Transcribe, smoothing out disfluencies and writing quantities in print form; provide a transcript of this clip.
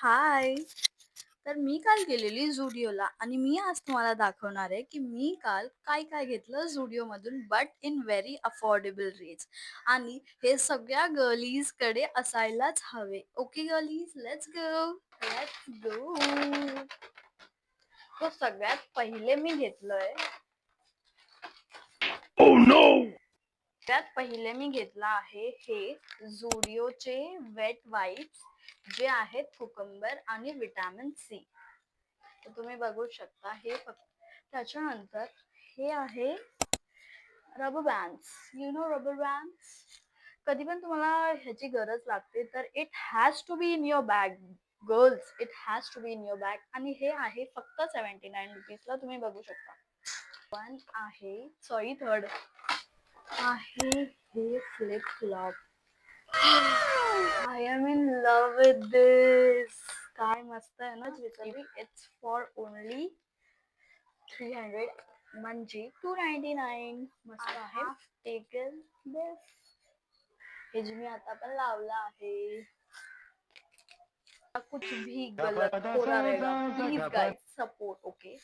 हाय! तर मी काल गेलेली Zudio आणि मी आज तुम्हाला दाखवणार आहे, की मी काल काय-काय घेतलं Zudio but in very affordable rates आणि हे सगळ्या गर्लीजकडे असायलाच हवे. Okay girlies, let's go. Let's go. तर सगळ्यात पहिले मी घेतलंय घेतला आहे हे Zudioचे वेट वाईप्स जे आहेत कुकुंबर आणि विटॅमिन सी. तर तुम्ही बघू शकता हे फक्त. त्याच्यानंतर हे आहे rubber bands. You know rubber bands. कधी पण तुम्हाला ह्याची गरज लागते तर it has to be in your bag. Girls, it has to be in your bag. आणि हे आहे फक्त 79 रुपीजला. तुम्ही बघू शकता. वन आहे थर्ड आहे हे flip flop. I am in love with this. काय मस्त आहे ना. इट्स फॉर ओनली 300 म्हणजे 299. मस्त आहे. टेकन दिस. हे जे मी आता पण लावलं आहे. कुछ भी गलत हो रहा रहेगा, प्लीज गाइस सपोर्ट. ओके.